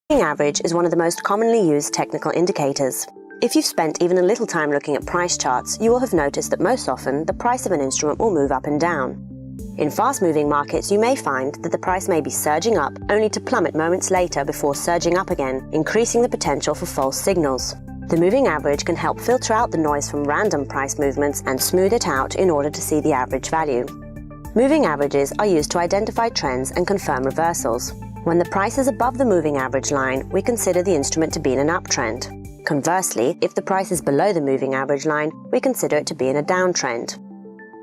Moving average is one of the most commonly used technical indicators. If you've spent even a little time looking at price charts, you will have noticed that most often the price of an instrument will move up and down. In fast-moving markets, you may find that the price may be surging up only to plummet moments later before surging up again, increasing the potential for false signals. The moving average can help filter out the noise from random price movements and smooth it out in order to see the average value. Moving averages are used to identify trends and confirm reversals. When the price is above the moving average line, we consider the instrument to be in an uptrend. Conversely, if the price is below the moving average line, we consider it to be in a downtrend.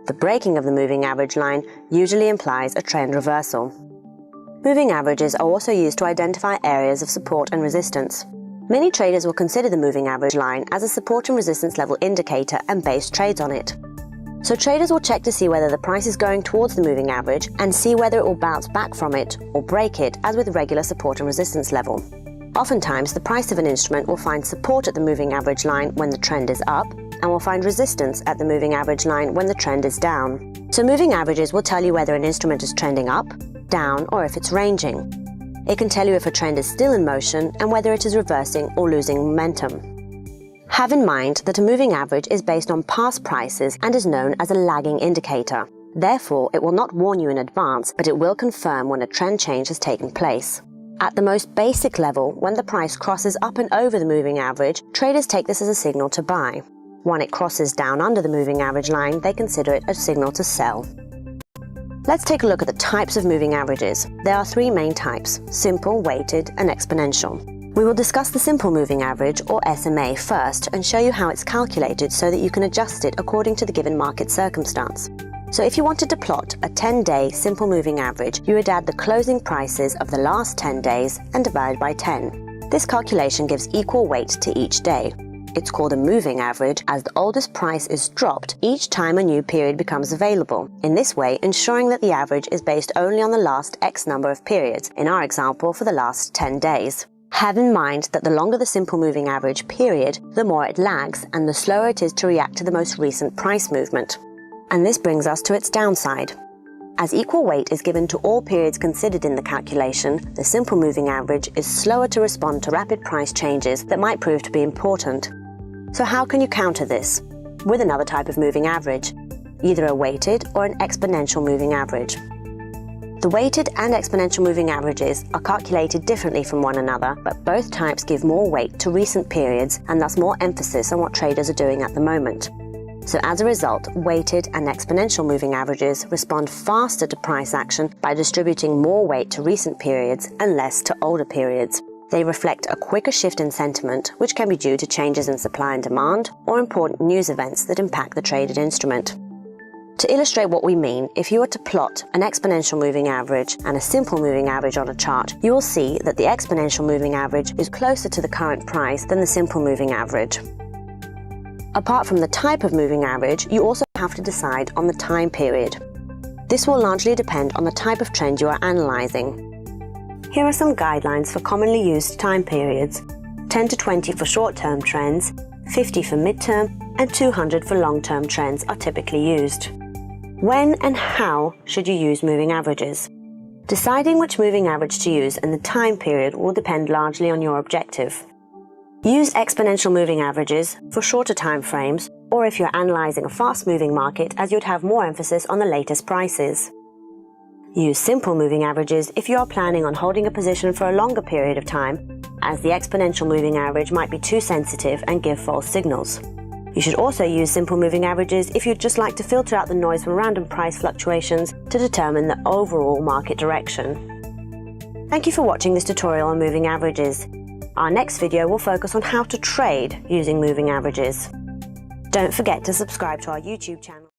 The breaking of the moving average line usually implies a trend reversal. Moving averages are also used to identify areas of support and resistance. Many traders will consider the moving average line as a support and resistance level indicator and base trades on it. So traders will check to see whether the price is going towards the moving average and see whether it will bounce back from it or break it, as with regular support and resistance level. Oftentimes, the price of an instrument will find support at the moving average line when the trend is up, and will find resistance at the moving average line when the trend is down. So moving averages will tell you whether an instrument is trending up, down, or if it's ranging. It can tell you if a trend is still in motion and whether it is reversing or losing momentum. Have in mind that a moving average is based on past prices and is known as a lagging indicator. Therefore, it will not warn you in advance, but it will confirm when a trend change has taken place. At the most basic level, when the price crosses up and over the moving average, traders take this as a signal to buy. When it crosses down under the moving average line, they consider it a signal to sell. Let's take a look at the types of moving averages. There are three main types: simple, weighted, and exponential. We will discuss the simple moving average, or SMA, first and show you how it's calculated so that you can adjust it according to the given market circumstance. So if you wanted to plot a 10-day simple moving average, you would add the closing prices of the last 10 days and divide by 10. This calculation gives equal weight to each day. It's called a moving average as the oldest price is dropped each time a new period becomes available, in this way ensuring that the average is based only on the last X number of periods, in our example for the last 10 days. Have in mind that the longer the simple moving average period, the more it lags and the slower it is to react to the most recent price movement. And this brings us to its downside. As equal weight is given to all periods considered in the calculation, the simple moving average is slower to respond to rapid price changes that might prove to be important. So how can you counter this? With another type of moving average, either a weighted or an exponential moving average. The weighted and exponential moving averages are calculated differently from one another, but both types give more weight to recent periods and thus more emphasis on what traders are doing at the moment. So as a result, weighted and exponential moving averages respond faster to price action by distributing more weight to recent periods and less to older periods. They reflect a quicker shift in sentiment, which can be due to changes in supply and demand or important news events that impact the traded instrument. To illustrate what we mean, if you were to plot an exponential moving average and a simple moving average on a chart, you will see that the exponential moving average is closer to the current price than the simple moving average. Apart from the type of moving average, you also have to decide on the time period. This will largely depend on the type of trend you are analyzing. Here are some guidelines for commonly used time periods: 10 to 20 for short-term trends, 50 for mid-term, and 200 for long-term trends are typically used. When and how should you use moving averages? Deciding which moving average to use and the time period will depend largely on your objective. Use exponential moving averages for shorter time frames, or if you're analyzing a fast-moving market, as you'd have more emphasis on the latest prices. Use simple moving averages if you are planning on holding a position for a longer period of time, as the exponential moving average might be too sensitive and give false signals. You should also use simple moving averages if you'd just like to filter out the noise from random price fluctuations to determine the overall market direction. Thank you for watching this tutorial on moving averages. Our next video will focus on how to trade using moving averages. Don't forget to subscribe to our YouTube channel.